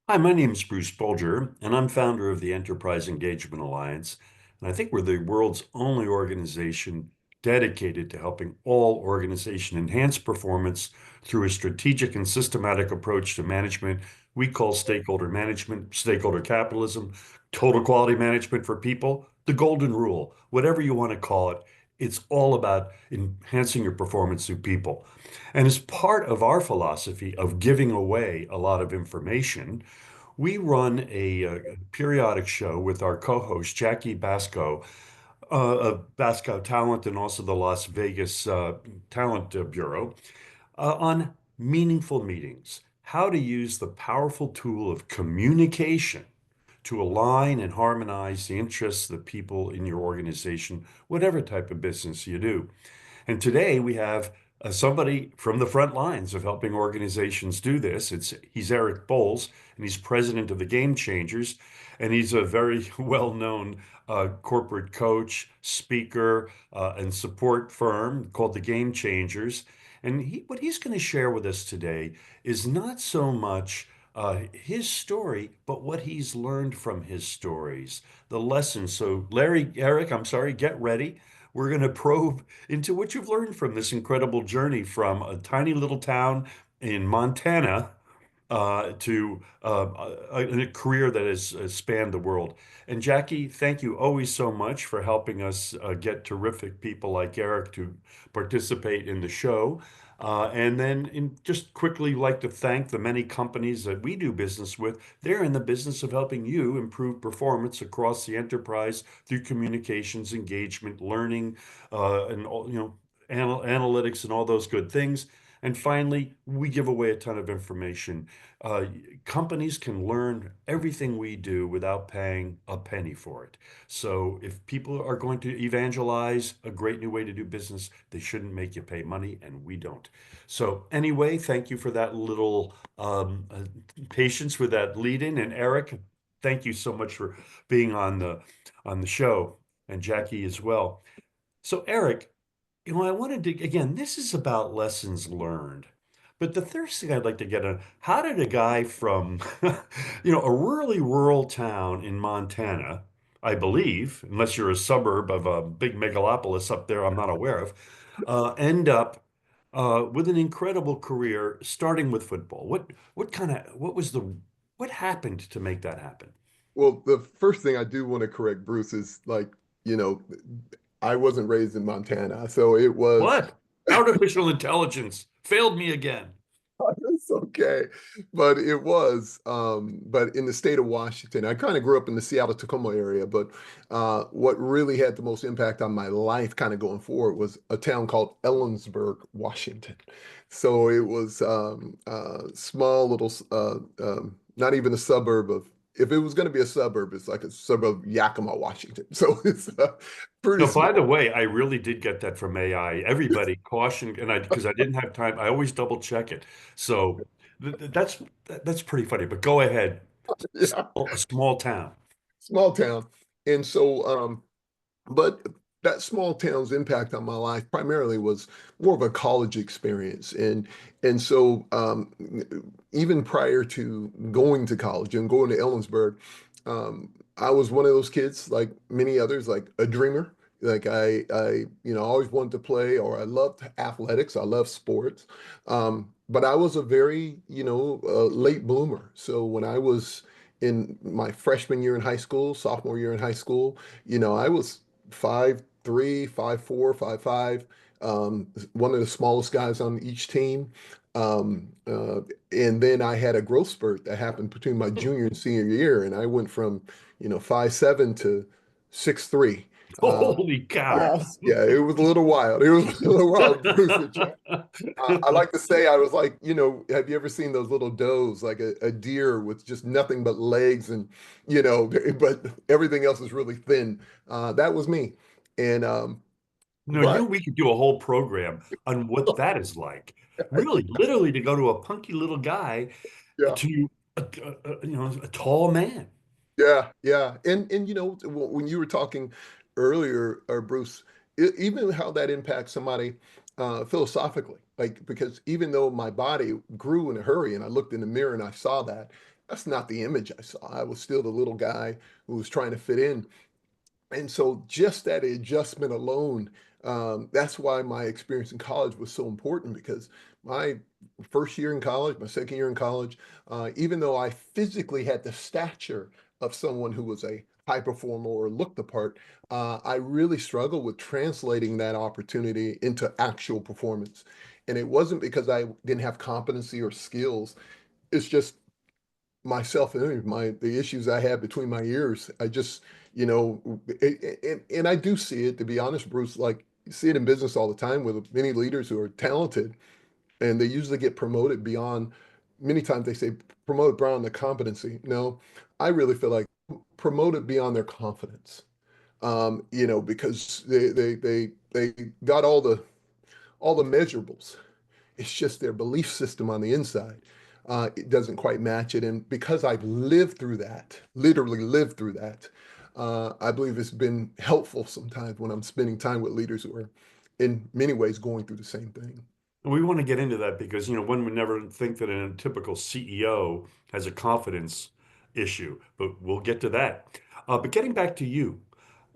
Hi, my name is Bruce Bolger, and I'm founder of the Enterprise Engagement Alliance. And I think we're the world's only organization dedicated to helping all organization enhance performance through a strategic and systematic approach to management we call stakeholder management, stakeholder capitalism, total quality management for people, the golden rule, whatever you want to call it. It's all about enhancing your performance through people. And as part of our philosophy of giving away a lot of information, we run a periodic show with our co-host Jackie Basco of Basco Talent and also the Las Vegas Talent Bureau on meaningful meetings, how to use the powerful tool of communication to align and harmonize the interests of the people in your organization, whatever type of business you do. And today we have somebody from the front lines of helping organizations do this. He's Eric Boles, and he's president of the Gamechangers, and he's a very well-known corporate coach, speaker, and support firm called the Gamechangers. And what he's going to share with us today is not so much his story, but what he's learned from his stories, the lessons. So, Eric, I'm sorry, get ready. We're going to probe into what you've learned from this incredible journey from a tiny little town in Montana to a career that has spanned the world. And Jackie, thank you always so much for helping us get terrific people like Eric to participate in the show. Just quickly like to thank the many companies that we do business with. They're in the business of helping you improve performance across the enterprise through communications, engagement, learning, and all, analytics and all those good things. And finally, we give away a ton of information. Uh, Companies can learn everything we do without paying a penny for it. So if people are going to evangelize a great new way to do business, they shouldn't make you pay money, and we don't. So anyway, thank you for that little patience with that lead in. And Eric, thank you so much for being on the show, and Jackie as well. So Eric, I wanted to, again, this is about lessons learned. But the first thing I'd like to get on, how did a guy from, a really rural town in Montana, I believe, unless you're a suburb of a big megalopolis up there I'm not aware of, end up with an incredible career starting with football? What happened to make that happen? Well, the first thing I do want to correct Bruce is you know, I wasn't raised in Montana, so it was What? Artificial intelligence failed me again. it's okay. But but in the state of Washington, I kind of grew up in the Seattle Tacoma area, but what really had the most impact on my life kind of going forward was a town called Ellensburg, Washington. So it was small little not even a suburb of if it was going to be a suburb, it's like a suburb of Yakima, Washington. So it's pretty No, by the small. way, I really did get that from AI. Everybody caution, and because I didn't have time, I always double check it. So that's pretty funny. But go ahead. Yeah, A small town. small town. And so but that small town's impact on my life primarily was more of a college experience. And so even prior to going to college and going to Ellensburg, I was one of those kids, like many others, like a dreamer. Like always wanted to play, or I loved athletics. I loved sports. But I was a very, late bloomer. So when I was in my freshman year in high school, sophomore year in high school, I was 5'3", 5'4", 5'5", one of the smallest guys on each team. Um, uh, and then I had a growth spurt that happened between my junior and senior year, and I went from, 5'7" to 6'3". Holy cow. Yes, yeah, it was a little wild. It was a little wild, Bruce. I like to say I was like, have you ever seen those little does, like a deer with just nothing but legs and, but everything else is really thin. That was me. And No, but we could do a whole program on what that is like. Really, literally to go to a punky little guy yeah, to a tall man. yeah. And when you were talking earlier, Bruce, even how that impacts somebody philosophically, like because even though my body grew in a hurry and I looked in the mirror and I saw that, that's not the image I saw. I was still the little guy who was trying to fit in. And so just that adjustment alone, that's why my experience in college was so important because my first year in college, my second year in college, even though I physically had the stature of someone who was a high performer or looked the part, I really struggled with translating that opportunity into actual performance. And it wasn't because I didn't have competency or skills. It's just my self-image, the issues I had between my ears. I just, and I do see it, to be honest, Bruce, like you see it in business all the time with many leaders who are talented and they usually get promoted beyond, many times they say promoted beyond the competency. No, I really feel like promoted beyond their confidence. Because they got all the measurables. It's just their belief system on the inside. It doesn't quite match it. And because I've lived through that, literally lived through that, I believe it's been helpful sometimes when I'm spending time with leaders who are in many ways going through the same thing. And we want to get into that because, one would never think that a typical CEO has a confidence issue, but we'll get to that. But getting back to you,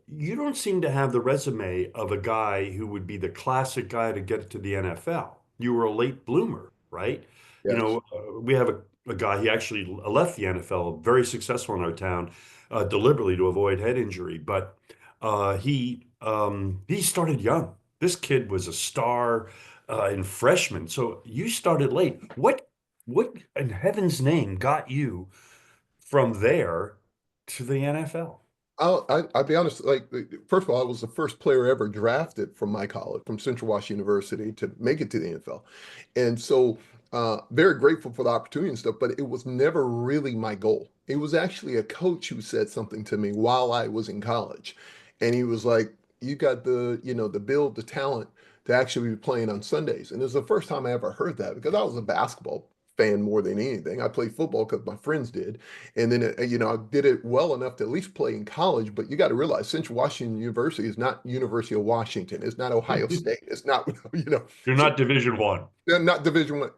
you don't seem to have the resume of a guy who would be the classic guy to get to the NFL. You were a late bloomer, right? Yes. We have a guy, he actually left the NFL, very successful in our town, deliberately to avoid head injury, but he started young. This kid was a star in freshman. So you started late. What in heaven's name got you from there to the NFL? I'll be honest, like, first of all, I was the first player ever drafted from my college, from Central Washington University, to make it to the NFL. And so, very grateful for the opportunity and stuff, but it was never really my goal. It was actually a coach who said something to me while I was in college. And he was like, you got the build, the talent to actually be playing on Sundays. And it was the first time I ever heard that because I was a basketball fan more than anything. I played football because my friends did. And then, I did it well enough to at least play in college. But you got to realize Central Washington University is not University of Washington. It's not Ohio State. It's not, You're so not Division One. they're not Division One.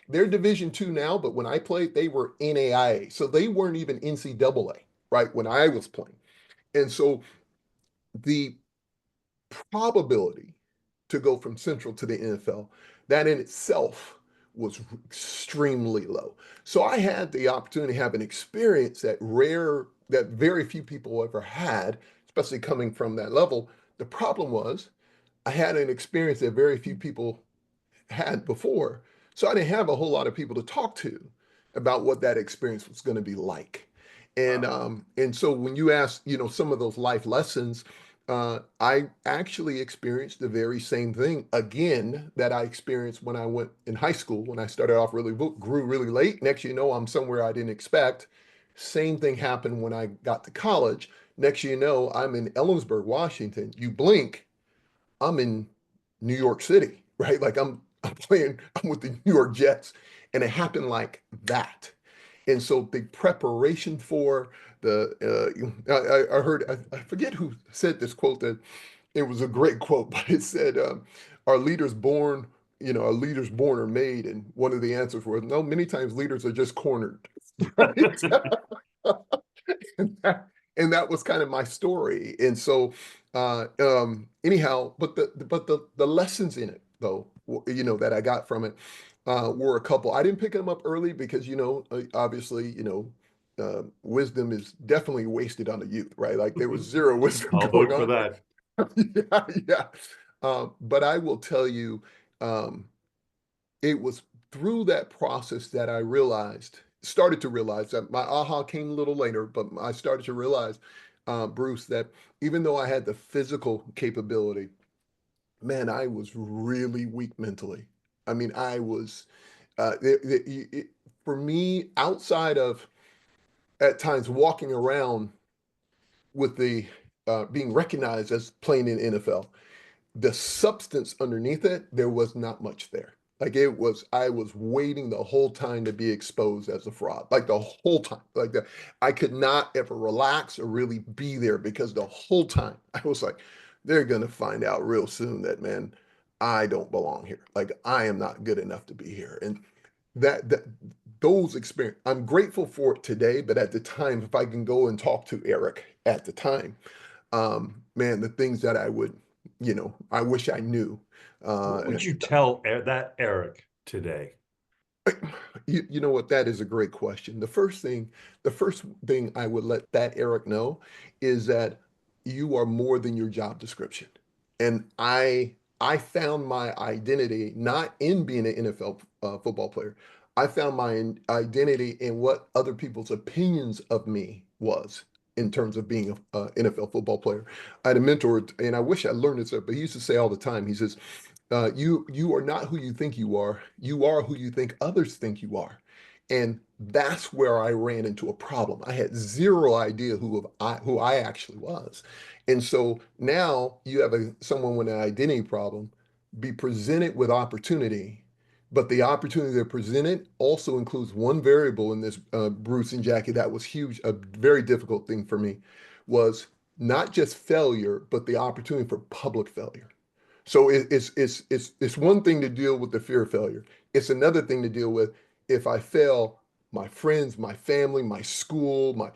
They're Division Two now, but when I played, they were NAIA. So they weren't even NCAA, right? When I was playing. And so the probability to go from Central to the NFL, that in itself was extremely low. So I had the opportunity to have an experience that very few people ever had, especially coming from that level. The problem was I had an experience that very few people had before. So I didn't have a whole lot of people to talk to about what that experience was going to be like. And so when you ask, some of those life lessons, I actually experienced the very same thing again that I experienced when I went in high school. When I started off grew really late. Next, I'm somewhere I didn't expect. Same thing happened when I got to college. Next, I'm in Ellensburg, Washington. You blink, I'm in New York City, right? Like I'm with the New York Jets, and it happened like that. And so the preparation for I heard, I forget who said this quote, that it was a great quote, but it said, "Are leaders born? Are leaders born or made?" And one of the answers was, "No, many times leaders are just cornered." Right? and that was kind of my story. And so, anyhow, but the lessons in it, though, that I got from it, were a couple. I didn't pick them up early because, obviously, wisdom is definitely wasted on the youth, right? Like there was zero wisdom I'll going vote for on. that. Yeah, yeah. But I will tell you, um, it was through that process that I started to realize that my aha came a little later, but I started to realize, Bruce, that even though I had the physical capability, man, I was really weak mentally. I mean, I was, for me, outside of at times walking around with the being recognized as playing in NFL, the substance underneath it, there was not much there. I was waiting the whole time to be exposed as a fraud, like the whole time. I could not ever relax or really be there because the whole time I was like, they're gonna find out real soon that, man, I don't belong here. Like I am not good enough to be here. And that those experience, I'm grateful for it today, but at the time, if I can go and talk to Eric at the time, man, the things that I would, I wish I knew. What Uh, would you tell that Eric today? you know what? That is a great question. The first thing I would let that Eric know is that you are more than your job description. And I found my identity not in being an NFL football player. I found my identity in what other people's opinions of me was in terms of being a NFL football player. I had a mentor, and I wish I learned this, but he used to say all the time. He says, you are not who you think you are. You are who you think others think you are. And that's where I ran into a problem. I had zero idea who I actually was. And so now you have someone with an identity problem be presented with opportunity, but the opportunity they're presented also includes one variable in this, Bruce and Jackie, that was huge, a very difficult thing for me, was not just failure, but the opportunity for public failure. So it's one thing to deal with the fear of failure. It's another thing to deal with if I fail, my friends, my family, my school,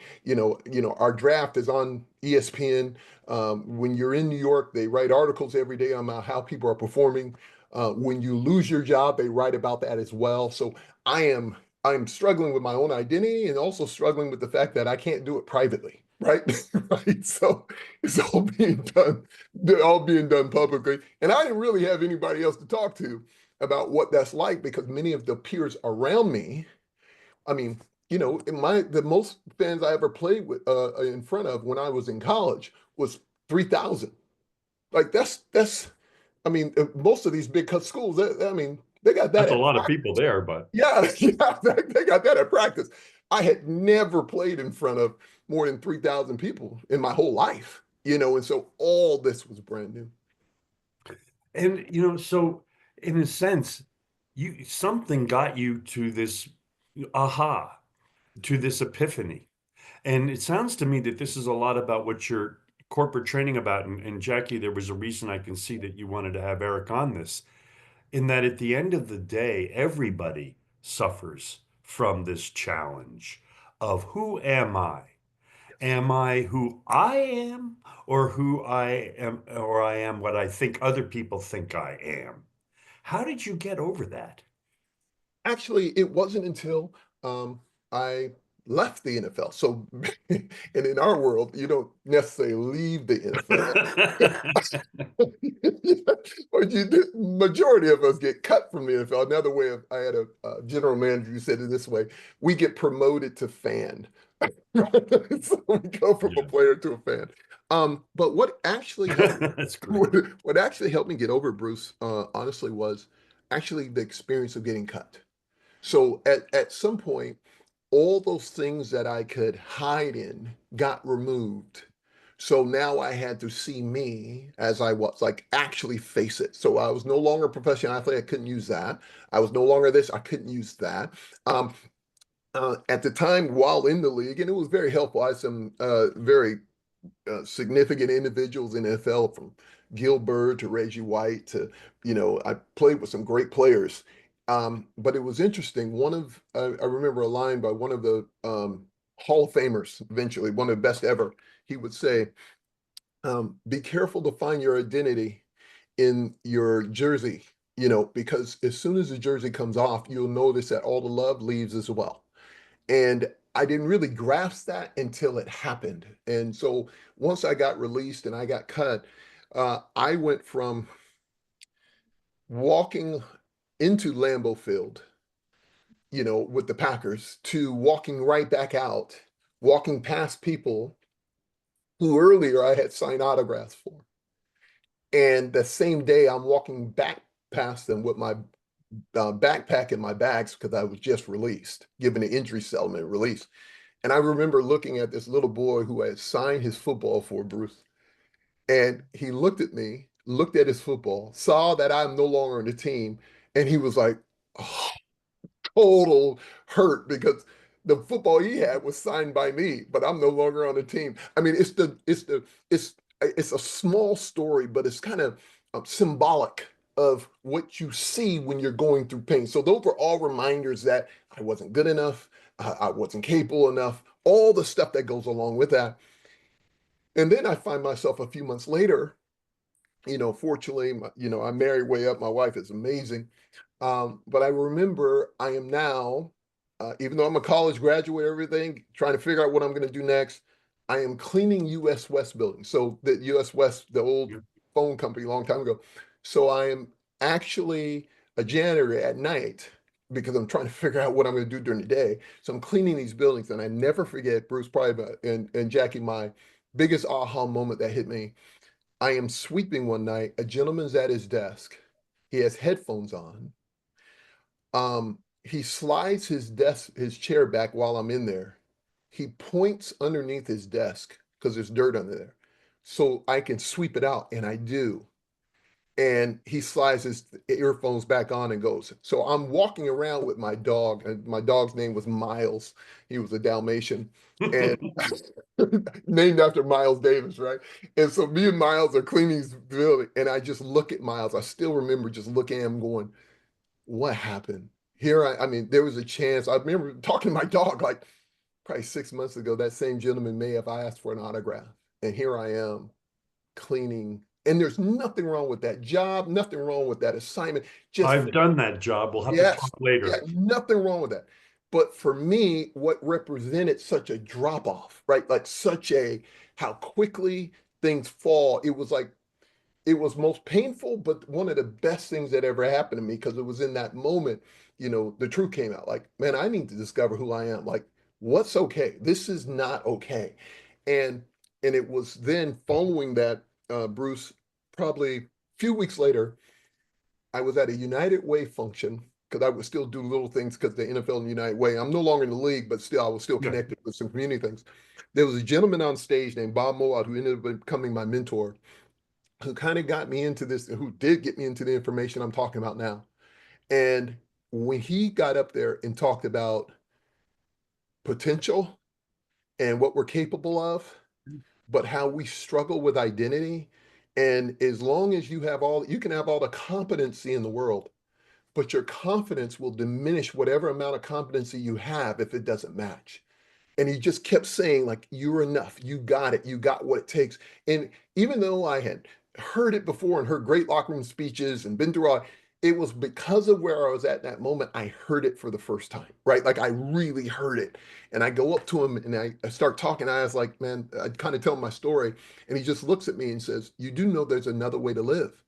our draft is on ESPN. When you're in New York, they write articles every day on how people are performing. When you lose your job, they write about that as well. So I am I'm struggling with my own identity and also struggling with the fact that I can't do it privately, right? Right. So it's all being done publicly. And I didn't really have anybody else to talk to about what that's like because many of the peers around me, I mean, the most fans I ever played with in front of when I was in college was 3,000. Like that's I mean, most of these big cut schools, I mean, they got that That's a at lot of people there, but yeah, yeah, they got that at practice. I had never played in front of more than 3,000 people in my whole life, and so all this was brand new. and so in a sense, you something got you to this aha, to this epiphany. And it sounds to me that this is a lot about what your corporate training about. And Jackie, there was a reason I can see that you wanted to have Eric on this, in that at the end of the day, everybody suffers from this challenge of who am I? Am I who I am, or who I am, or I am what I think other people think I am? How did you get over that? Actually, it wasn't until I left the NFL. So, and in our world, you don't necessarily leave the NFL. But the majority of us get cut from the NFL. Another way of, I had a general manager who said it this way: we get promoted to fan. So we go from a Yeah. player to a fan. But what actually helped That's great. what actually helped me get over it, Bruce, honestly, was actually the experience of getting cut. So at some point, all those things that I could hide in got removed. So now I had to see me as I was, like actually face it. So I was no longer a professional athlete. I couldn't use that. I was no longer this. I couldn't use that. Um, at the time, while in the league, and it was very helpful. I had some very significant individuals in the NFL, from Gilbert to Reggie White to, I played with some great players. But it was interesting. I remember a line by one of the Hall of Famers, eventually, one of the best ever. He would say, be careful to find your identity in your jersey, because as soon as the jersey comes off, you'll notice that all the love leaves as well. And I didn't really grasp that until it happened. And so once I got released and I got cut, I went from walking into Lambeau Field, with the Packers, to walking right back out, walking past people who earlier I had signed autographs for. And the same day, I'm walking back past them with my backpack and my bags because I was just released, given the injury settlement release. And I remember looking at this little boy who had signed his football for Bruce. And he looked at me, looked at his football, saw that I'm no longer on the team. And he was like, oh, total hurt because the football he had was signed by me, but I'm no longer on the team. I mean, it's a small story, but it's kind of symbolic of what you see when you're going through pain. So those were all reminders that I wasn't good enough, I wasn't capable enough, all the stuff that goes along with that. And then I find myself a few months later, fortunately, I'm married way up. My wife is amazing. But I remember I am now, even though I'm a college graduate, everything, trying to figure out what I'm going to do next, I am cleaning US West building. So the US West, the old phone company a long time ago. So I am actually a janitor at night because I'm trying to figure out what I'm going to do during the day. So I'm cleaning these buildings, and I never forget, Bruce, probably, and Jackie, my biggest aha moment that hit me. I am sweeping one night. A gentleman's at his desk. He has headphones on. He slides his chair back while I'm in there. He points underneath his desk because there's dirt under there. So I can sweep it out, and I do. And he slides his earphones back on and goes. So I'm walking around with my dog, and my dog's name was Miles. He was a Dalmatian, and named after Miles Davis, right? And so me and Miles are cleaning his building, and I just look at Miles. I still remember just looking at him going, what happened? I mean, there was a chance. I remember talking to my dog like probably 6 months ago. That same gentleman may have asked for an autograph. And here I am cleaning. And there's nothing wrong with that job, nothing wrong with that assignment. Just, I've done that job. We'll have to yes, talk yeah, later. nothing wrong with that. But for me, what represented such a drop off, right? Like such a how quickly things fall. It was most painful, but one of the best things that ever happened to me because it was in that moment, the truth came out. Like, man, I need to discover who I am. Like, what's okay? This is not okay. And and it was then following that, Bruce, probably a few weeks later, I was at a United Way function because I would still do little things because the NFL and United Way. I'm no longer in the league, but still, I was still Yeah. connected with some community things. There was a gentleman on stage named Bob Moat who ended up becoming my mentor, who kind of got me into this, who did get me into the information I'm talking about now. And when he got up there and talked about potential and what we're capable of, but how we struggle with identity. And as long as you can have all the competency in the world, but your confidence will diminish whatever amount of competency you have if it doesn't match. And he just kept saying, like, you're enough, you got it, you got what it takes. And even though I had heard it before and heard great locker room speeches and been through all, it was because of where I was at that moment, I heard it for the first time, right? Like I really heard it. And I go up to him and I start talking. I was like, man, I kind of tell him my story. And he just looks at me and says, you do know there's another way to live.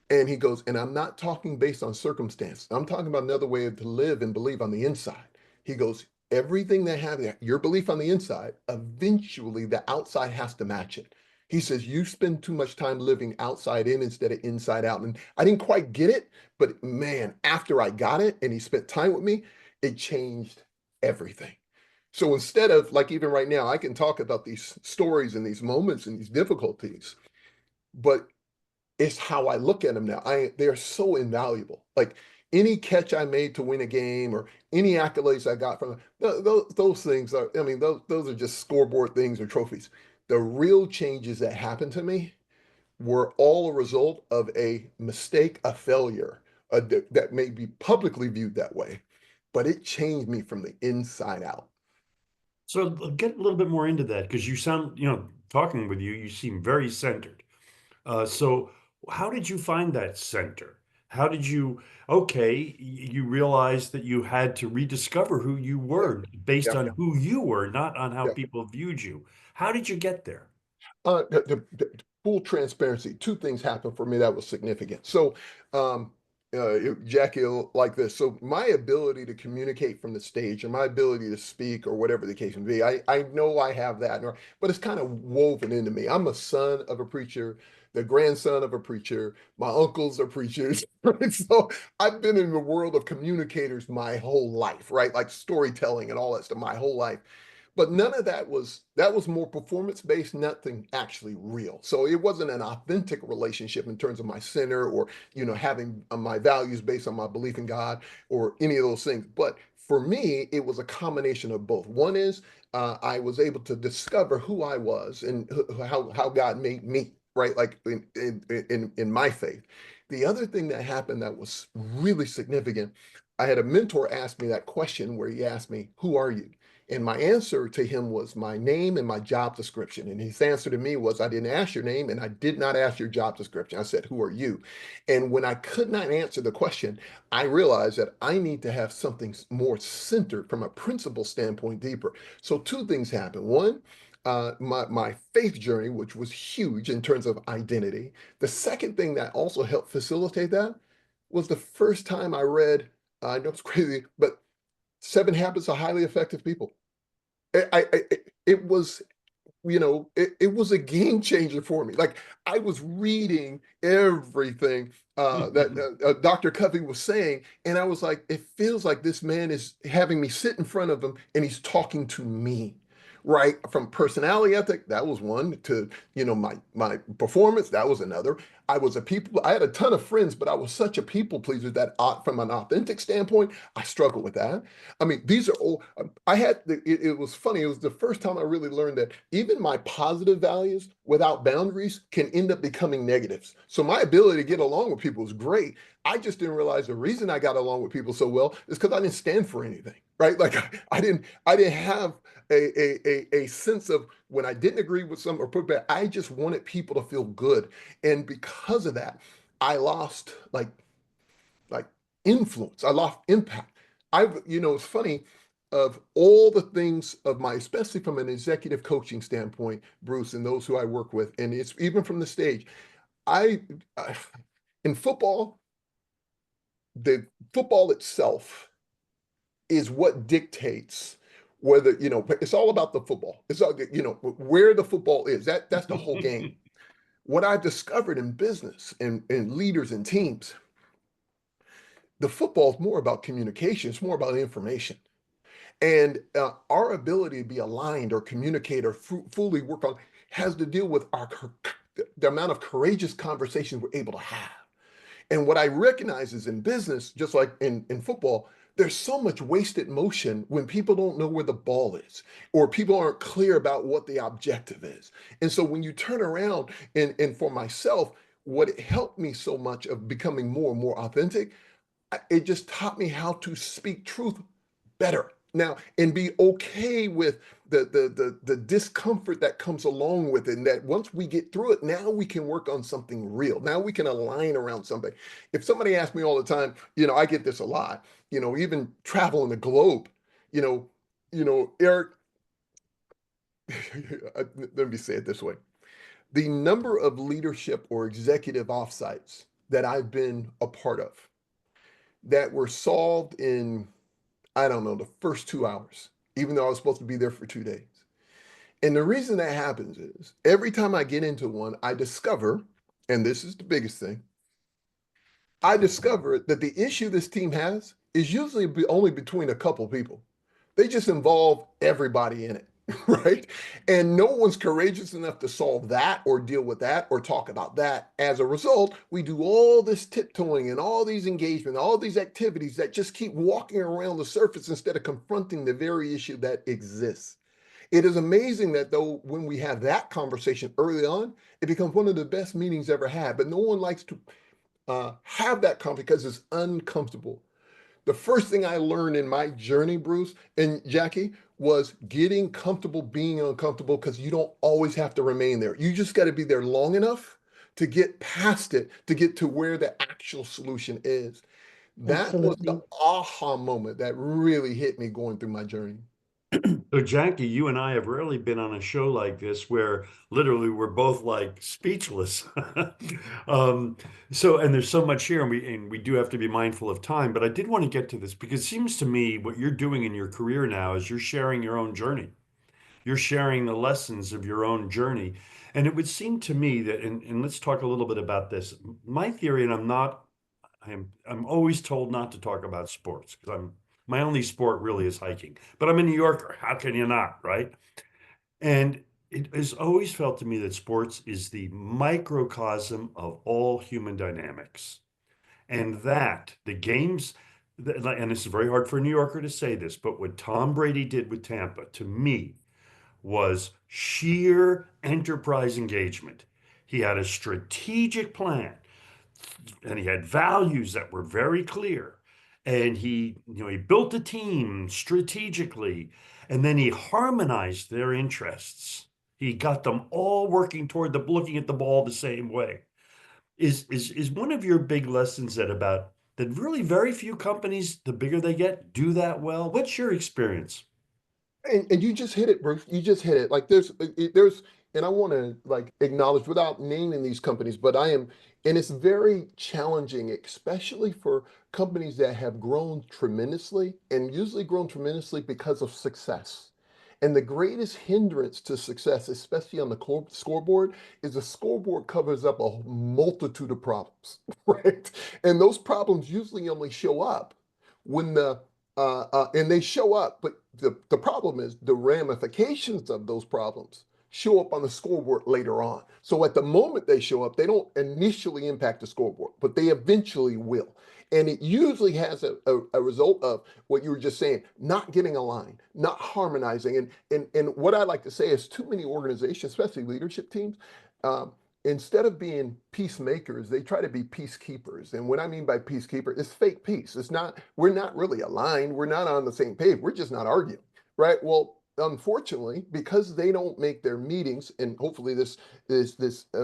And he goes, and I'm not talking based on circumstance. I'm talking about another way to live and believe on the inside. He goes, everything that have your belief on the inside, eventually the outside has to match it. He says, you spend too much time living outside in instead of inside out. And I didn't quite get it, but man, after I got it and he spent time with me, it changed everything. So instead of like even right now, I can talk about these stories and these moments and these difficulties, but it's how I look at them now. They're so invaluable. Like any catch I made to win a game or any accolades I got from them, those things are, I mean, those are just scoreboard things or trophies. The real changes that happened to me were all a result of a mistake, a failure, that may be publicly viewed that way, but it changed me from the inside out. So get a little bit more into that because you sound, talking with you, you seem very centered. So how did you find that center? How did you, okay, you realized that you had to rediscover who you Yeah, were based yeah, on who you were, not on how yeah. people viewed you. How did you get there? Full transparency, two things happened for me that was significant. So, Jackie, like this. So, my ability to communicate from the stage or my ability to speak or whatever the case may be, I know I have that, but it's kind of woven into me. I'm a son of a preacher, the grandson of a preacher. My uncles are preachers. Right? So, I've been in the world of communicators my whole life, right? Like storytelling and all that stuff my whole life, but none of that was more performance based, nothing actually real. So it wasn't an authentic relationship in terms of my center or having my values based on my belief in God or any of those things. But for me it was a combination of both. One is I was able to discover who I was and how God made me, right? Like in my faith. The other thing that happened that was really significant, I had a mentor ask me that question where he asked me, "Who are you?" And my answer to him was my name and my job description. And his answer to me was, "I didn't ask your name and I did not ask your job description. I said, 'Who are you?'" And when I could not answer the question, I realized that I need to have something more centered from a principle standpoint deeper. So two things happened. One, my faith journey, which was huge in terms of identity. The second thing that also helped facilitate that was the first time I read, I know it's crazy, but Seven Habits of Highly Effective People. It was, it was a game changer for me. Like I was reading everything that Dr. Covey was saying, and I was like, it feels like this man is having me sit in front of him and he's talking to me. Right, from personality ethic, that was one, to my performance, that was another. I had a ton of friends, but I was such a people pleaser that from an authentic standpoint, I struggled with that. I mean, these are all it was funny. It was the first time I really learned that even my positive values without boundaries can end up becoming negatives. So my ability to get along with people is great. I just didn't realize the reason I got along with people so well is because I didn't stand for anything, right? Like I didn't have a sense of when I didn't agree with some or put back, I just wanted people to feel good. And because of that, I lost like influence. I lost impact. It's funny, of all the things of my, especially from an executive coaching standpoint, Bruce, and those who I work with, and it's even from the stage, I, I in football, the football itself is what dictates whether, it's all about the football. It's all, where the football is. That's the whole game. What I've discovered in business and leaders and teams, the football is more about communication. It's more about information. And our ability to be aligned or communicate or fully work on has to deal with the amount of courageous conversations we're able to have. And what I recognize is in business, just like in football, there's so much wasted motion when people don't know where the ball is or people aren't clear about what the objective is. And so when you turn around and for myself, what it helped me so much of becoming more and more authentic, it just taught me how to speak truth better now and be okay with the discomfort that comes along with it, and that once we get through it, now we can work on something real. Now we can align around something. If somebody asks me all the time, I get this a lot, even traveling the globe, you know Eric, let me say it this way: the number of leadership or executive offsites that I've been a part of that were solved in, I don't know, the first 2 hours, even though I was supposed to be there for 2 days. And the reason that happens is every time I get into one, I discover, and this is the biggest thing, I discover that the issue this team has is usually only between a couple people. They just involve everybody in it, right? And no one's courageous enough to solve that or deal with that or talk about that. As a result, we do all this tiptoeing and all these engagement, all these activities that just keep walking around the surface instead of confronting the very issue that exists. It is amazing that though when we have that conversation early on, it becomes one of the best meetings ever had. But no one likes to have that conversation because it's uncomfortable. The first thing I learned in my journey, Bruce and Jackie, was getting comfortable being uncomfortable, because you don't always have to remain there. You just got to be there long enough to get past it, to get to where the actual solution is. That was the Absolutely. aha moment that really hit me going through my journey. So, Jackie, you and I have rarely been on a show like this where literally we're both like speechless. Um, and there's so much here, and we do have to be mindful of time. But I did want to get to this because it seems to me what you're doing in your career now is you're sharing your own journey. You're sharing the lessons of your own journey. And it would seem to me that, and let's talk a little bit about this. My theory, and I'm always told not to talk about sports because my only sport really is hiking. But I'm a New Yorker. How can you not, right? And it has always felt to me that sports is the microcosm of all human dynamics. And that the games, and it's very hard for a New Yorker to say this, but what Tom Brady did with Tampa, to me, was sheer enterprise engagement. He had a strategic plan and he had values that were very clear. And he built a team strategically, and then he harmonized their interests. He got them all working toward looking at the ball the same way. Is one of your big lessons that really very few companies, the bigger they get, do that well? What's your experience? And you just hit it, Bruce. You just hit it. Like there's, and I want to like acknowledge without naming these companies, but I am, and it's very challenging, especially for companies that have grown tremendously and usually grown tremendously because of success. And the greatest hindrance to success, especially on the scoreboard, is the scoreboard covers up a multitude of problems, right? And those problems usually only show up when and they show up, but the problem is the ramifications of those problems show up on the scoreboard later on. So at the moment they show up, they don't initially impact the scoreboard, but they eventually will. And it usually has a result of what you were just saying, not getting aligned, not harmonizing. And what I like to say is too many organizations, especially leadership teams, um, instead of being peacemakers, they try to be peacekeepers. And what I mean by peacekeeper is fake peace. It's not, we're not really aligned. We're not on the same page. We're just not arguing, right? Well, unfortunately, because they don't make their meetings, and hopefully this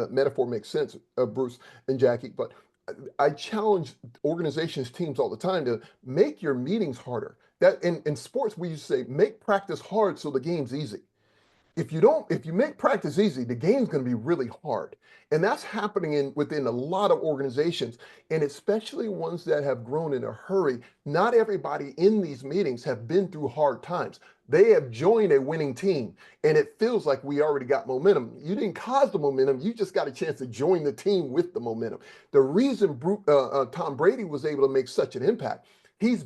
metaphor makes sense, Bruce and Jackie, but I challenge organizations, teams all the time to make your meetings harder. That in sports, we used to say, make practice hard so the game's easy. If you make practice easy, the game's going to be really hard. And that's happening within a lot of organizations, and especially ones that have grown in a hurry. Not everybody in these meetings have been through hard times. They have joined a winning team, and it feels like we already got momentum. You didn't cause the momentum, you just got a chance to join the team with the momentum. The reason Tom Brady was able to make such an impact, he's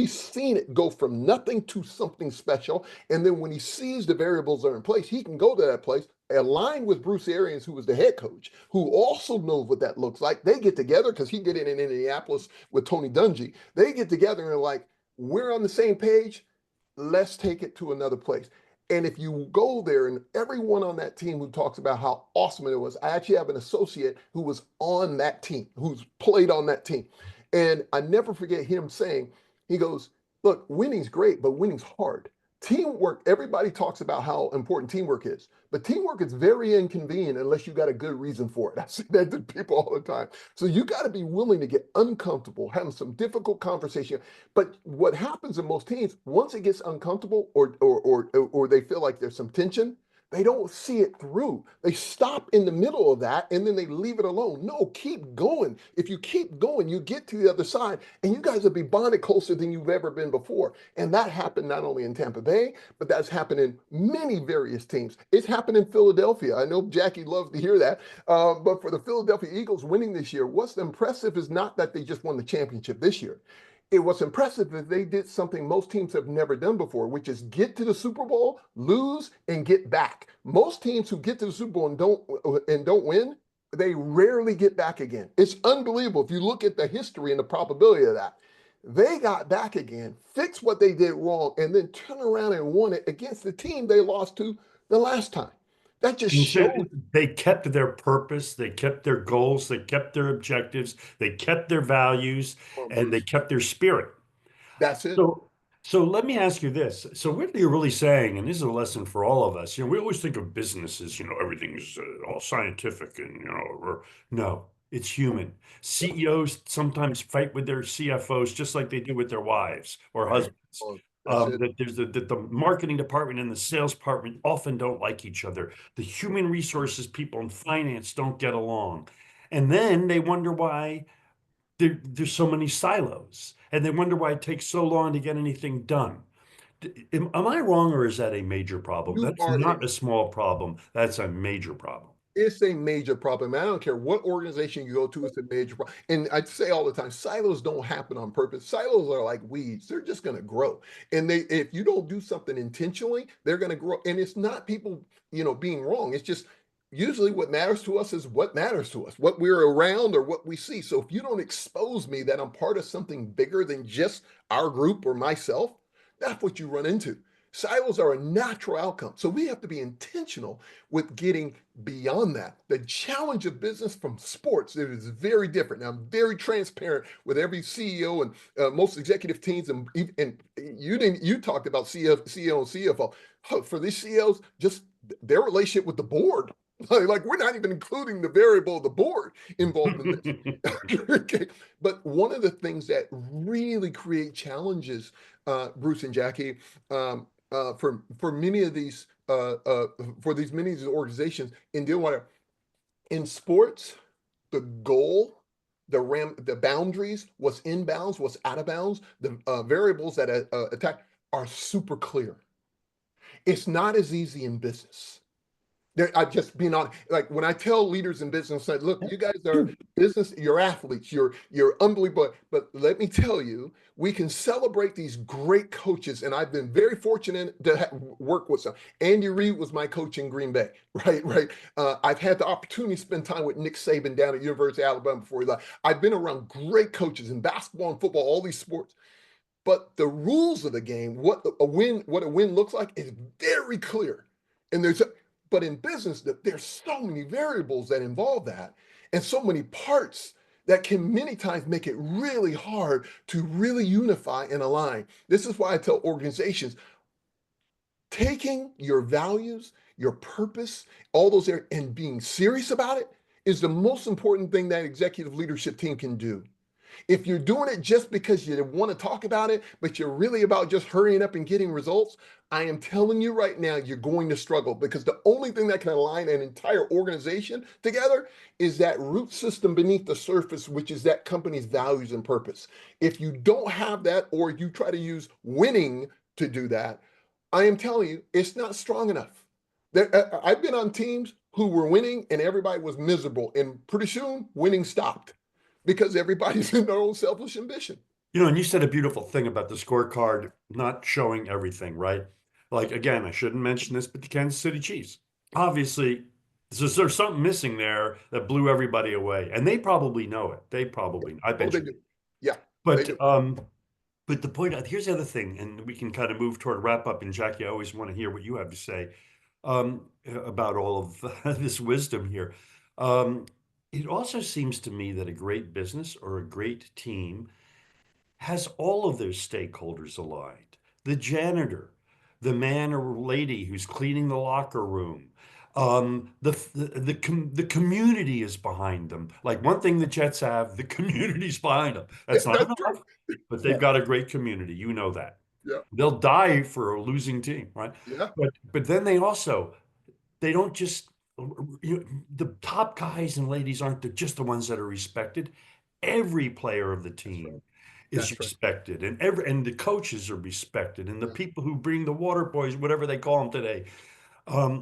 seen it go from nothing to something special. And then when he sees the variables are in place, he can go to that place, align with Bruce Arians, who was the head coach, who also knows what that looks like. They get together because he get in Indianapolis with Tony Dungy. They get together and are like, we're on the same page. Let's take it to another place. And if you go there and everyone on that team who talks about how awesome it was, I actually have an associate who was on that team, who's played on that team. And I never forget him saying, he goes, look, winning's great, but winning's hard. Teamwork, everybody talks about how important teamwork is, but teamwork is very inconvenient unless you got a good reason for it. I say that to people all the time. So you got to be willing to get uncomfortable, having some difficult conversation. But what happens in most teams, once it gets uncomfortable or they feel like there's some tension, they don't see it through. They stop in the middle of that and then they leave it alone. No, keep going. If you keep going, you get to the other side and you guys will be bonded closer than you've ever been before. And that happened not only in Tampa Bay, but that's happened in many various teams. It's happened in Philadelphia. I know Jackie loves to hear that. But for the Philadelphia Eagles winning this year, what's impressive is not that they just won the championship this year. What's impressive is they did something most teams have never done before, which is get to the Super Bowl, lose, and get back. Most teams who get to the Super Bowl and don't win, they rarely get back again. It's unbelievable if you look at the history and the probability of that. They got back again, fixed what they did wrong, and then turn around and won it against the team they lost to the last time. That just And so shows. they kept their purpose, they kept their goals, they kept their objectives, they kept their values, and they Bruce. kept their spirit. That's it. So, so let me ask you this. So what you're really saying, and this is a lesson for all of us, we always think of businesses, everything's all scientific and, or no, it's human. CEOs sometimes fight with their CFOs just like they do with their wives or Right. husbands. Well, that's it. That the marketing department and the sales department often don't like each other. The human resources people in finance don't get along. And then they wonder why there's so many silos, and they wonder why it takes so long to get anything done. Am I wrong, or is that a major problem? You That's are not a small problem. That's a major problem. It's a major problem. I don't care what organization you go to, it's a major problem. And I say all the time, silos don't happen on purpose. Silos are like weeds. They're just going to grow. And if you don't do something intentionally, they're going to grow. And it's not people, being wrong. It's just usually what matters to us is what matters to us, what we're around or what we see. So if you don't expose me that I'm part of something bigger than just our group or myself, that's what you run into. Silos are a natural outcome. So we have to be intentional with getting beyond that. The challenge of business from sports, it is very different. Now, I'm very transparent with every CEO and most executive teams. And you talked about CEO and CFO. For these CEOs, just their relationship with the board. Like we're not even including the variable of the board involved in this. Okay. But one of the things that really create challenges, Bruce and Jackie, for many of these for these many of these organizations in dealing with in sports, the goal, the boundaries, what's in bounds, what's out of bounds, the variables that attack are super clear. It's not as easy in business. I've just been on, like when I tell leaders in business, I look, you guys are business, you're athletes, you're unbelievable. But let me tell you, we can celebrate these great coaches, and I've been very fortunate to work with some. Andy Reid was my coach in Green Bay, right, right. I've had the opportunity to spend time with Nick Saban down at University of Alabama before he left. I've been around great coaches in basketball and football, all these sports. But the rules of the game, what a win looks like, is very clear. And but in business, there's so many variables that involve that, and so many parts that can many times make it really hard to really unify and align. This is why I tell organizations, taking your values, your purpose, all those areas, and being serious about it is the most important thing that executive leadership team can do. If you're doing it just because you want to talk about it, but you're really about just hurrying up and getting results, I am telling you right now, you're going to struggle, because the only thing that can align an entire organization together is that root system beneath the surface, which is that company's values and purpose. If you don't have that, or you try to use winning to do that, I am telling you, it's not strong enough. I've been on teams who were winning and everybody was miserable, and pretty soon winning stopped because everybody's in their own selfish ambition. And you said a beautiful thing about the scorecard not showing everything, right? Like, again, I shouldn't mention this, but the Kansas City Chiefs. Obviously, there's something missing there that blew everybody away. And they probably know it. I Oh, bet they you. do. Yeah, they But do. but the point, here's the other thing, and we can kind of move toward wrap up. And Jackie, I always want to hear what you have to say about all of this wisdom here. Um, it also seems to me that a great business or a great team has all of their stakeholders aligned. The janitor, the man or lady who's cleaning the locker room, the community is behind them. Like one thing the Jets have, the community's behind them. Yeah, That's not that's true. enough, but they've got a great community. You know that. Yeah, They'll die for a losing team, right? yeah, But then they don't just the top guys and ladies aren't just the ones that are respected. Every player of the that's right. team is That's right. respected, and the coaches are respected, and the Yeah. people who bring the water boys, whatever they call them today.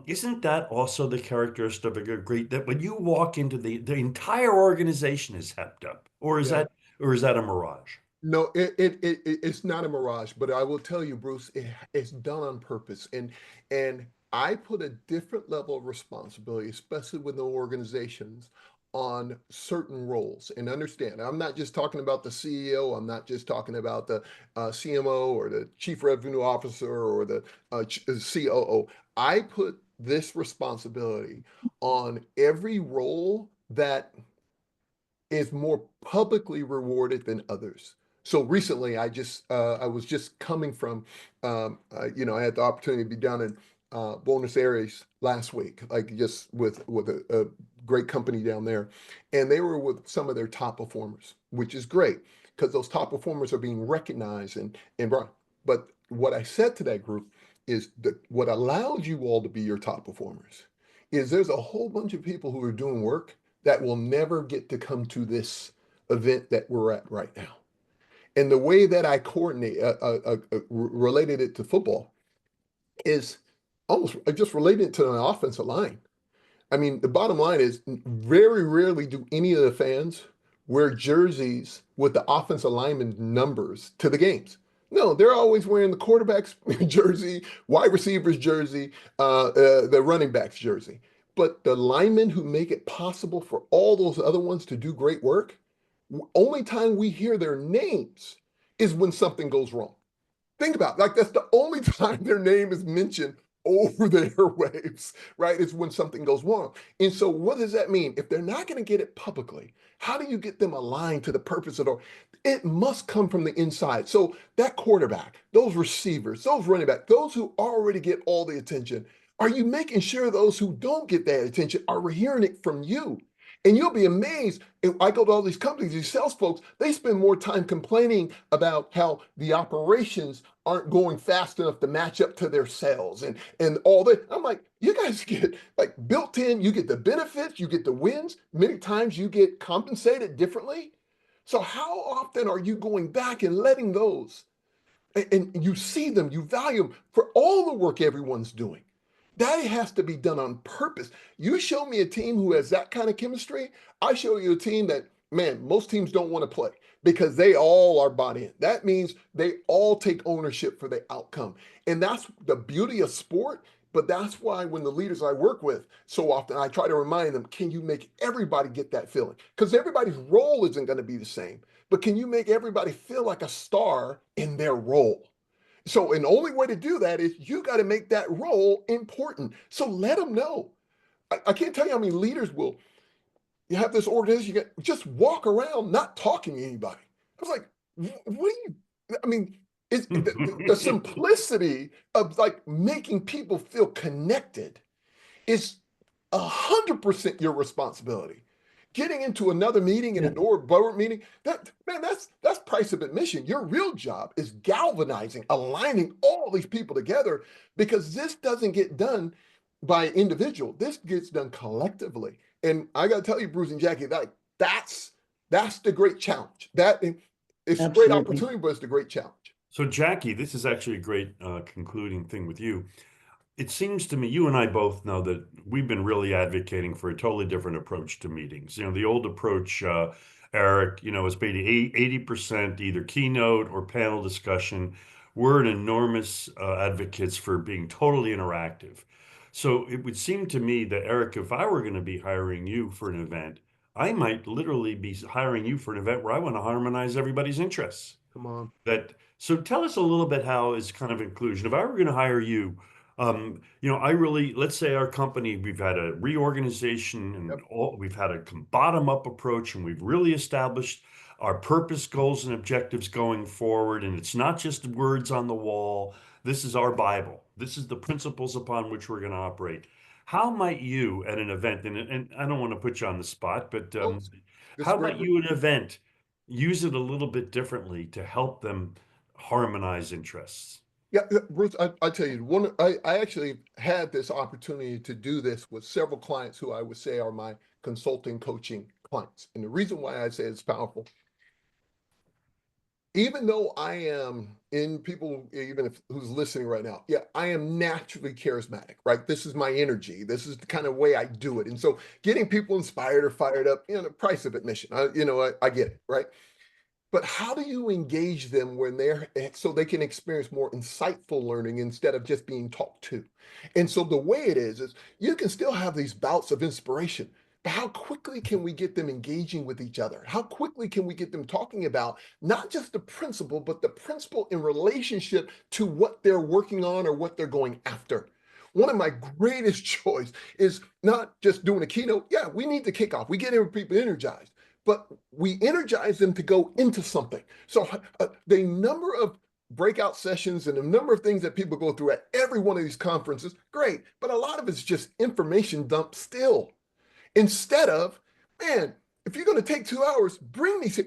Isn't that also the characteristic of a great, that when you walk into the entire organization is hepped up, Yeah. or is that a mirage? No, it's not a mirage, but I will tell you, Bruce, it's done on purpose. And I put a different level of responsibility, especially within organizations, on certain roles. And understand, I'm not just talking about the CEO, I'm not just talking about the CMO or the Chief Revenue Officer or the COO. I put this responsibility on every role that is more publicly rewarded than others. So recently, I was just coming from, I had the opportunity to be down in Buenos Aires last week, like just with a great company down there, and they were with some of their top performers, which is great because those top performers are being recognized and brought. But what I said to that group is that what allows you all to be your top performers is there's a whole bunch of people who are doing work that will never get to come to this event that we're at right now. And the way that I coordinate, related it to football, is almost I just related it to an offensive line. I mean, the bottom line is very rarely do any of the fans wear jerseys with the offensive lineman numbers to the games. No, they're always wearing the quarterback's jersey, wide receiver's jersey, the running back's jersey. But the linemen who make it possible for all those other ones to do great work, only time we hear their names is when something goes wrong. Think about it. Like that's the only time their name is mentioned over the airwaves, right? Is when something goes wrong. And so what does that mean? If they're not going to get it publicly, how do you get them aligned to the purpose of it must come from the inside. So that quarterback, those receivers, those running back, those who already get all the attention, are you making sure those who don't get that attention are hearing it from you? And you'll be amazed. I go to all these companies, these sales folks, they spend more time complaining about how the operations aren't going fast enough to match up to their sales and all that. I'm like, you guys get like built in, you get the benefits, you get the wins. Many times you get compensated differently. So how often are you going back and letting those and you see them, you value them for all the work everyone's doing? That has to be done on purpose. You show me a team who has that kind of chemistry, I show you a team that, man, most teams don't want to play because they all are bought in. That means they all take ownership for the outcome. And that's the beauty of sport. But that's why when the leaders I work with, so often I try to remind them, can you make everybody get that feeling? Because everybody's role isn't going to be the same. But can you make everybody feel like a star in their role? So, and the only way to do that is you got to make that role important. So let them know. I can't tell you how many leaders will, you have this organization, you get, just walk around not talking to anybody. I was like, what do you, I mean, it's the simplicity of like making people feel connected is 100% your responsibility. Getting into another meeting in Yeah. a board meeting, that man, that's price of admission. Your real job is galvanizing, aligning all these people together because this doesn't get done by individual. This gets done collectively. And I got to tell you, Bruce and Jackie, that's the great challenge. That it's a great Absolutely. opportunity, but it's the great challenge. So, Jackie, this is actually a great concluding thing with you. It seems to me, you and I both know that we've been really advocating for a totally different approach to meetings. The old approach, Eric, is maybe 80% either keynote or panel discussion. We're an enormous advocates for being totally interactive. So it would seem to me that, Eric, if I were going to be hiring you for an event, I might literally be hiring you for an event where I want to harmonize everybody's interests. Come on. So tell us a little bit how is kind of inclusion. If I were going to hire you, I really, let's say our company, we've had a reorganization and Yep. we've had a bottom up approach and we've really established our purpose, goals, and objectives going forward. And it's not just words on the wall. This is our Bible. This is the principles upon which we're going to operate. How might you at an event, and I don't want to put you on the spot, but Oh, this is how great. might you at an event use it a little bit differently to help them harmonize interests? Yeah, Bruce, I tell you, I actually had this opportunity to do this with several clients who I would say are my consulting coaching clients. And the reason why I say it's powerful, even though I am in people, even if who's listening right now, yeah, I am naturally charismatic, right? This is my energy. This is the kind of way I do it. And so getting people inspired or fired up, the price of admission, I get it, right? But how do you engage them when they're so they can experience more insightful learning instead of just being talked to? And so the way it is you can still have these bouts of inspiration, but how quickly can we get them engaging with each other? How quickly can we get them talking about not just the principle, but the principle in relationship to what they're working on or what they're going after? One of my greatest joys is not just doing a keynote. Yeah, we need to kick off. We get people energized, but we energize them to go into something. So the number of breakout sessions and the number of things that people go through at every one of these conferences, great. But a lot of it's just information dump still. Instead of, man, if you're going to take 2 hours,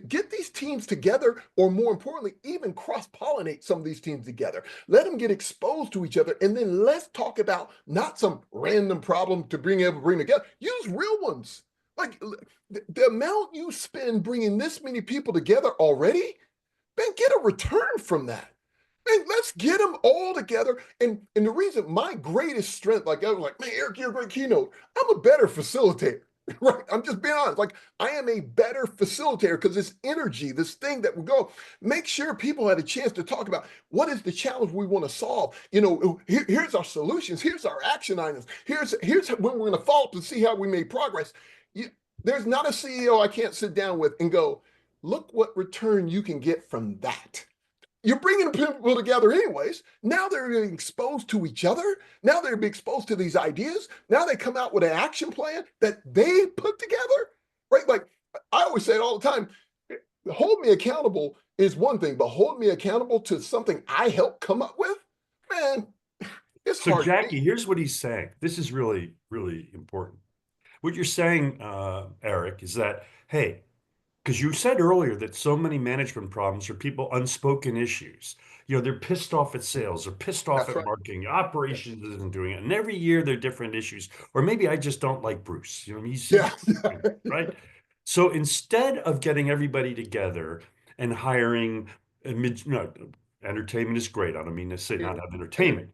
get these teams together, or more importantly, even cross-pollinate some of these teams together. Let them get exposed to each other, and then let's talk about not some random problem to bring together. Use real ones. Like the amount you spend bringing this many people together already, man, get a return from that. Man, let's get them all together. And the reason my greatest strength, like I was like, man, Eric, you're a great keynote. I'm a better facilitator, right? I'm just being honest. Like I am a better facilitator because this energy, this thing that will go, make sure people had a chance to talk about what is the challenge we want to solve. Here's our solutions. Here's our action items. Here's when we're going to follow up to see how we made progress. There's not a CEO I can't sit down with and go, look what return you can get from that. you're bringing people together anyways. Now they're being exposed to each other. Now they're being exposed to these ideas. Now they come out with an action plan that they put together, right? Like I always say it all the time, hold me accountable is one thing, but hold me accountable to something I helped come up with, man, it's So hard to beat. Jackie, here's what he's saying. This is really, really important. What you're saying, Eric, is that, hey, because you said earlier that so many management problems are people unspoken issues. You know, they're pissed off at sales, they're pissed off That's at right. marketing, Yeah. operations isn't doing it. And every year they're different issues. Or maybe I just don't like Bruce. You know, he's Yeah. right. So instead of getting everybody together and hiring, no, entertainment is great. I don't mean to say not have entertainment,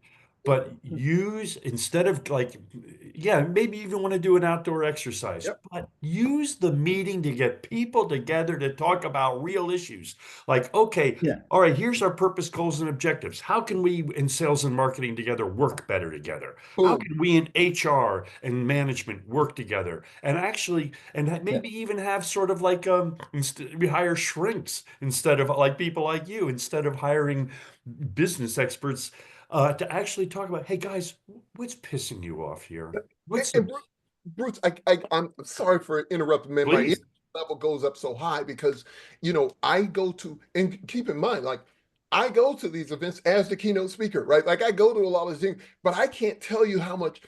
but use instead of like, yeah, maybe even want to do an outdoor exercise, Yep. but use the meeting to get people together to talk about real issues. Like, okay, Yeah. all right, here's our purpose, goals, and objectives. How can we in sales and marketing together work better together? How Boom. can we in HR and management work together and actually, and Yeah. maybe even have sort of like, we hire shrinks instead of like people like you, instead of hiring business experts to actually talk about, hey guys, what's pissing you off here? What's And the, Bruce, I'm sorry for interrupting, man. My please? energy level goes up so high because, I go to, and keep in mind, like, I go to these events as the keynote speaker, right? Like, I go to a lot of these things, but I can't tell you how much.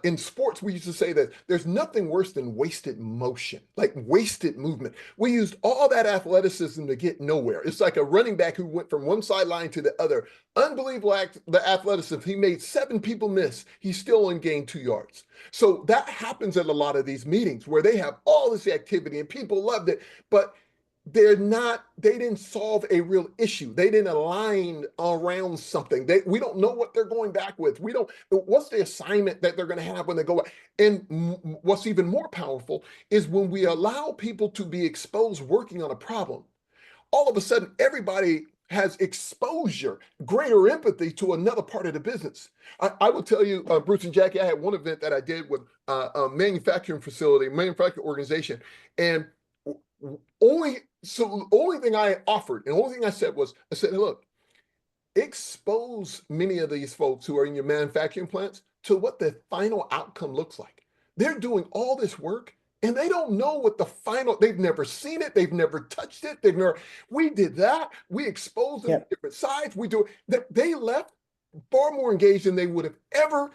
In sports, we used to say that there's nothing worse than wasted motion, like wasted movement. We used all that athleticism to get nowhere. It's like a running back who went from one sideline to the other. Unbelievable the athleticism. He made 7 people miss. He still only gained 2 yards. So that happens at a lot of these meetings where they have all this activity and people loved it, but they didn't solve a real issue. They didn't align around something. We don't know what they're going back with. We don't, what's the assignment that they're going to have when they go back. And what's even more powerful is when we allow people to be exposed working on a problem, all of a sudden everybody has exposure, greater empathy to another part of the business. I will tell you, Bruce and Jackie, I had one event that I did with a manufacturing facility, manufacturing organization, and the only thing I offered and the only thing I said was, I said, look, expose many of these folks who are in your manufacturing plants to what the final outcome looks like. They're doing all this work and they don't know what the final, they've never seen it, they've never touched it, we did that, we exposed them to Yep. different sides, they left far more engaged than they would have ever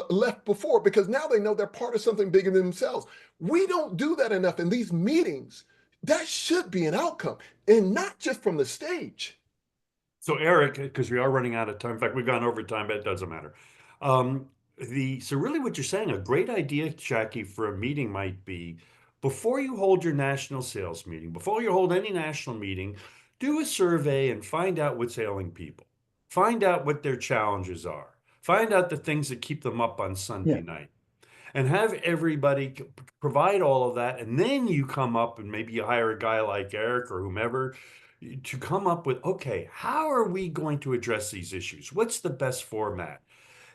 left before because now they know they're part of something bigger than themselves. We don't do that enough in these meetings. That should be an outcome and not just from the stage. So Eric, because we are running out of time. In fact, we've gone over time, but it doesn't matter. Um, so really what you're saying, a great idea, Jackie, for a meeting might be before you hold your national sales meeting, before you hold any national meeting, do a survey and find out what's ailing people. Find out what their challenges are. Find out the things that keep them up on Sunday Yeah. night and have everybody provide all of that. And then you come up and maybe you hire a guy like Eric or whomever to come up with, okay, how are we going to address these issues? What's the best format?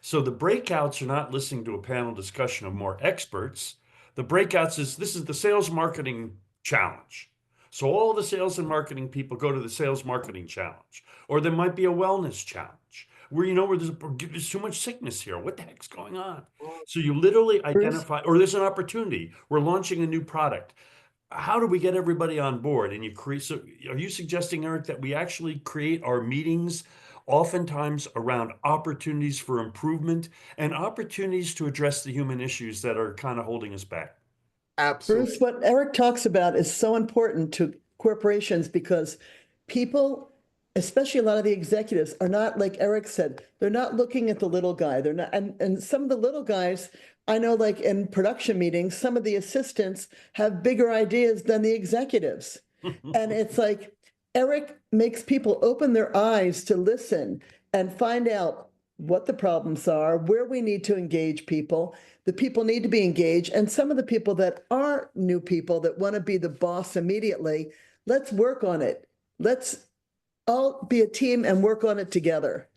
So the breakouts are not listening to a panel discussion of more experts. The breakouts is this is the sales marketing challenge. So all the sales and marketing people go to the sales marketing challenge, or there might be a wellness challenge where there's too much sickness here. What the heck's going on? So you literally Bruce? identify, or there's an opportunity. We're launching a new product. How do we get everybody on board? And you create, so are you suggesting, Eric, that we actually create our meetings oftentimes around opportunities for improvement and opportunities to address the human issues that are kind of holding us back? Absolutely. Bruce, what Eric talks about is so important to corporations because people, especially a lot of the executives, are not, like Eric said, they're not looking at the little guy. They're not, and some of the little guys, I know, like in production meetings, some of the assistants have bigger ideas than the executives. And it's like Eric makes people open their eyes to listen and find out what the problems are, where we need to engage people. The people need to be engaged. And some of the people that are new people that want to be the boss immediately, let's work on it. Let's all be a team and work on it together.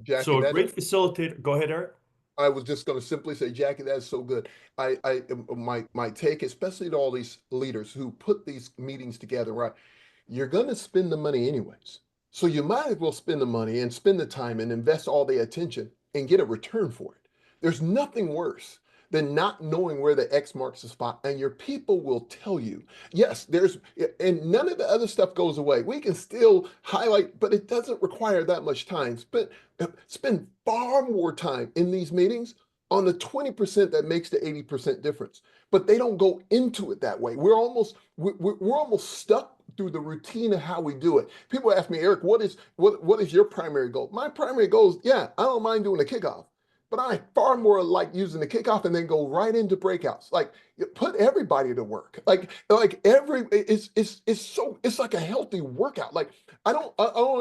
Jackie, So a that is, great facilitator, go ahead, Eric. I was just going to simply say, Jackie, that's so good. My take, especially to all these leaders who put these meetings together, right? You're going to spend the money anyways. So you might as well spend the money and spend the time and invest all the attention and get a return for it. There's nothing worse than not knowing where the X marks the spot, and your people will tell you. Yes, and none of the other stuff goes away. We can still highlight, but it doesn't require that much time. Spend far more time in these meetings on the 20% that makes the 80% difference. But they don't go into it that way. We're almost stuck through the routine of how we do it. People ask me, Eric, what is your primary goal? My primary goal is, yeah, I don't mind doing a kickoff, but I far more like using the kickoff and then go right into breakouts. Like, put everybody to work. It's like a healthy workout. Like, I don't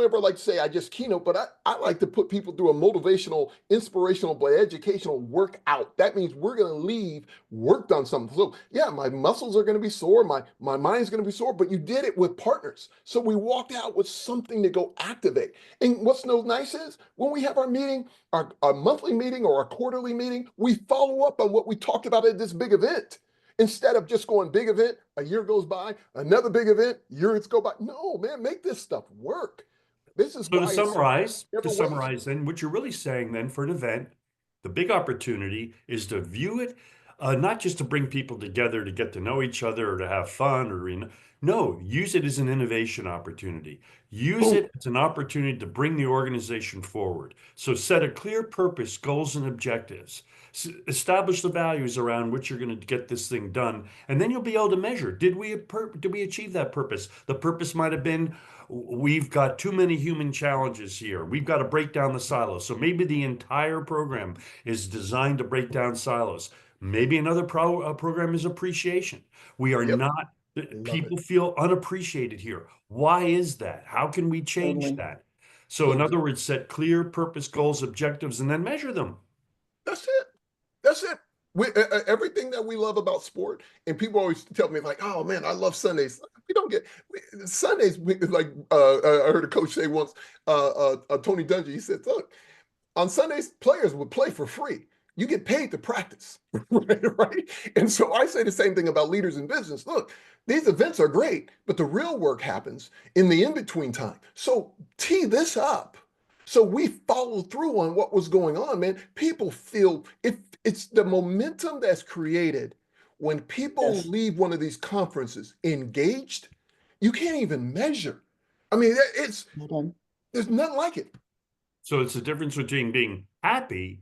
ever like to say I just keynote, but I like to put people through a motivational, inspirational, but educational workout. That means we're going to leave worked on something. So yeah, my muscles are going to be sore, my mind's going to be sore, but you did it with partners. So we walked out with something to go activate. And what's so nice is when we have our meeting, our monthly meeting or our quarterly meeting, we follow up on what we talked about at this big event. Instead of just going big event, a year goes by, another big event, years go by. No, man, make this stuff work. This is So why to summarize then, what you're really saying then for an event, the big opportunity is to view it, not just to bring people together to get to know each other or to have fun no, use it as an innovation opportunity. Use boom. it as an opportunity to bring the organization forward. So set a clear purpose, goals, and objectives. Establish the values around which you're going to get this thing done, and then you'll be able to measure. Did we achieve that purpose? The purpose might have been, we've got too many human challenges here. We've got to break down the silos. So maybe the entire program is designed to break down silos. Maybe another program is appreciation. We are Yep, not, love it. people feel unappreciated here. Why is that? How can we change Totally. that? So in Boom. other words, set clear purpose, goals, objectives, and then measure them. That's it. That's it. Everything that we love about sport, and people always tell me like, "Oh man, I love Sundays." We don't get Sundays. I heard a coach say once, Tony Dungy. He said, "Look, on Sundays, players would play for free. You get paid to practice, right? And so I say the same thing about leaders in business. Look, these events are great, but the real work happens in the in-between time. So tee this up. So we follow through on what was going on, man. People feel it's the momentum that's created when people Yes. leave one of these conferences engaged. You can't even measure. I mean, Well done. there's nothing like it. So it's the difference between being happy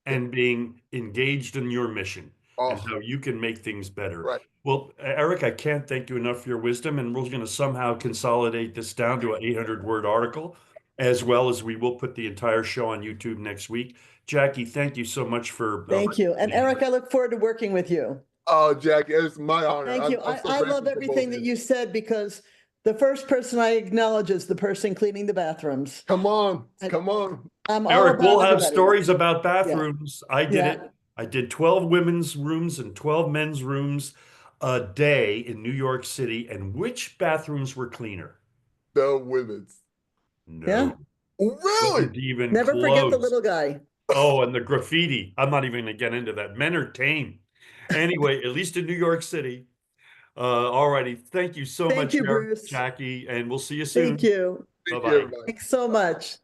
Yep. and being engaged in your mission and Oh, how you can make things better. right. Well, Eric, I can't thank you enough for your wisdom, and we're going to somehow consolidate this down to an 800-word article, as well as we will put the entire show on YouTube next week. Jackie, thank you so much for Thank you. And Eric, I look forward to working with you. Oh, Jackie, it's my honor. Thank you. I'm so I grateful love for both everything of that you. you said because the first person I acknowledge is the person cleaning the bathrooms. Come on, And come on. I'm all Eric, we'll about have everybody. stories about Yeah. bathrooms. I did Yeah. it. I did 12 women's rooms and 12 men's rooms a day in New York City. And which bathrooms were cleaner? The women's. Yeah. No, Really? wasn't even Never forget the close. little guy. Oh, and the graffiti. I'm not even going to get into that. Men are tame. Anyway, at least in New York City. All righty. Thank you so Thank much, you, Eric, Bruce. Jackie, and we'll see you Thank soon. you. Thank you, Bye-bye. everybody. Thanks so much.